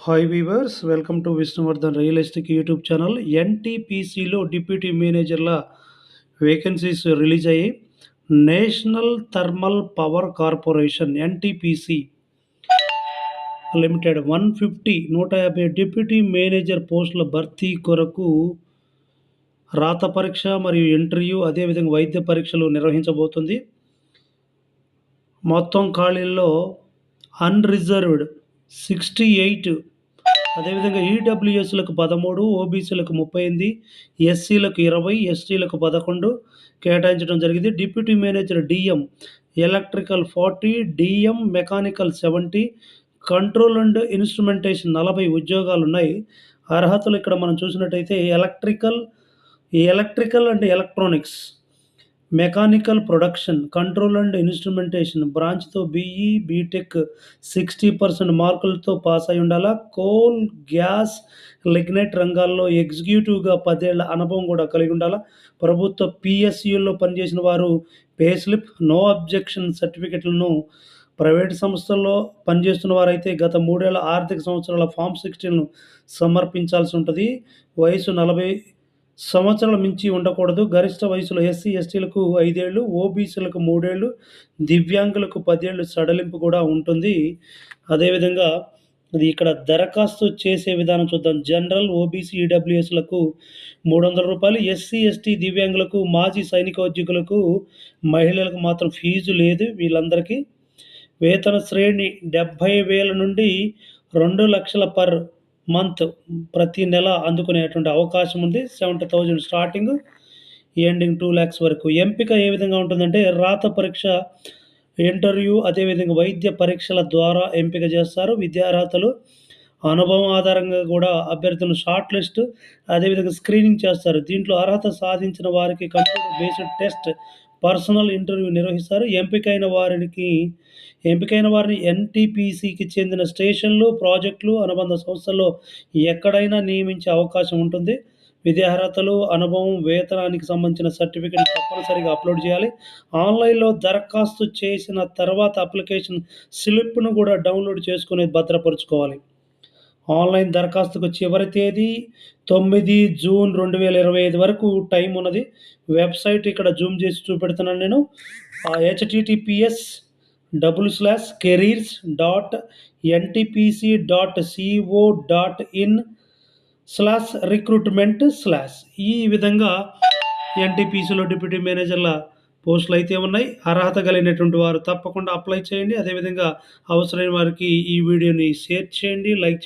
Hi viewers, welcome to Vishnuvardhan realistic YouTube channel. ఎన్టీపీసీలో deputy మేనేజర్ల vacancies release అయ్యాయి. National thermal power corporation NTPC limited 150 deputy manager పోస్టుల భర్తీ కొరకు రాత పరీక్ష మరియు ఇంటర్వ్యూ, అదేవిధంగా వైద్య పరీక్షలు నిర్వహించబోతుంది. మొత్తం ఖాళీల్లో అన్రిజర్వ్డ్ 68, అదేవిధంగా ఈడబ్ల్యూఎస్లకు 13, ఓబీసీలకు 38, ఎస్సీలకు 20, ఎస్టీలకు 11 కేటాయించడం జరిగింది. Deputy manager DM electrical 40, DM mechanical 70, control and instrumentation 40 ఉద్యోగాలు ఉన్నాయి. అర్హతలు ఇక్కడ మనం చూసినట్టయితే electrical and electronics, mechanical production, control and instrumentation బ్రాంచ్తో బీఈ బీటెక్ 60% మార్కులతో పాస్ అయి ఉండాలా. కోల్, గ్యాస్, లిగ్నైట్ రంగాల్లో ఎగ్జిక్యూటివ్గా 10 ఏళ్ల అనుభవం కూడా కలిగి ఉండాలా. ప్రభుత్వ పిఎస్యుల్లో పనిచేసిన వారు పే స్లిప్, నో అబ్జెక్షన్ సర్టిఫికెట్లను, ప్రైవేట్ సంస్థల్లో పనిచేస్తున్న వారైతే గత 3 ఏళ్ల ఆర్థిక సంవత్సరాల ఫామ్ 16ను సమర్పించాల్సి ఉంటుంది. వయసు 40 సంవత్సరాల మించి ఉండకూడదు. గరిష్ట వయసులో ఎస్సీ ఎస్టీలకు 5 ఏళ్ళు, ఓబీసీలకు 3 ఏళ్ళు, దివ్యాంగులకు 10 ఏళ్ళు సడలింపు కూడా ఉంటుంది. అదేవిధంగా అది ఇక్కడ దరఖాస్తు చేసే విధానం చూద్దాం. జనరల్, ఓబీసీ, ఈడబ్ల్యూఎస్లకు ₹300, ఎస్సీ ఎస్టీ దివ్యాంగులకు, మాజీ సైనికోద్యోగులకు, మహిళలకు మాత్రం ఫీజు లేదు. వీళ్ళందరికీ వేతన శ్రేణి 70,000 నుండి 2 లక్షల పర్ మంత్ ప్రతి నెల అందుకునేటువంటి అవకాశం ఉంది. 70,000 స్టార్టింగ్, ఎండింగ్ 2 lakhs వరకు. ఎంపిక ఏ విధంగా ఉంటుందంటే రాత పరీక్ష, ఇంటర్వ్యూ, అదేవిధంగా వైద్య పరీక్షల ద్వారా ఎంపిక చేస్తారు. విద్యార్హతలు, అనుభవం ఆధారంగా కూడా అభ్యర్థులను షార్ట్ లిస్ట్, అదేవిధంగా స్క్రీనింగ్ చేస్తారు. దీంట్లో అర్హత సాధించిన వారికి computer based test, personal interview నిర్వహిస్తారు. ఎంపికైన వారిని ఎన్టీపీసీకి చెందిన స్టేషన్లు, ప్రాజెక్టులు, అనుబంధ సంస్థల్లో ఎక్కడైనా నియమించే అవకాశం ఉంటుంది. విద్యార్హతలు, అనుభవం, వేతనానికి సంబంధించిన సర్టిఫికెట్ తప్పనిసరిగా అప్లోడ్ చేయాలి. ఆన్లైన్లో దరఖాస్తు చేసిన తర్వాత అప్లికేషన్ స్లిప్ను కూడా డౌన్లోడ్ చేసుకుని భద్రపరుచుకోవాలి. ఆన్లైన్ దరఖాస్తుకు చివరి తేదీ 9 జూన్ 2025 వరకు టైం ఉన్నది. వెబ్సైట్ ఇక్కడ జూమ్ చేసి చూపెడుతున్నాను నేను. https://careers.ntpc.co.in/recruitment/ ఈ విధంగా ఎన్టీపీసీలో డిప్యూటీ మేనేజర్ల పోస్టులు అయితే ఉన్నాయి. అర్హత కలిగినటువంటి వారు తప్పకుండా అప్లై చేయండి. అదేవిధంగా అవసరమైన వారికి ఈ వీడియోని షేర్ చేయండి, లైక్ చేయండి.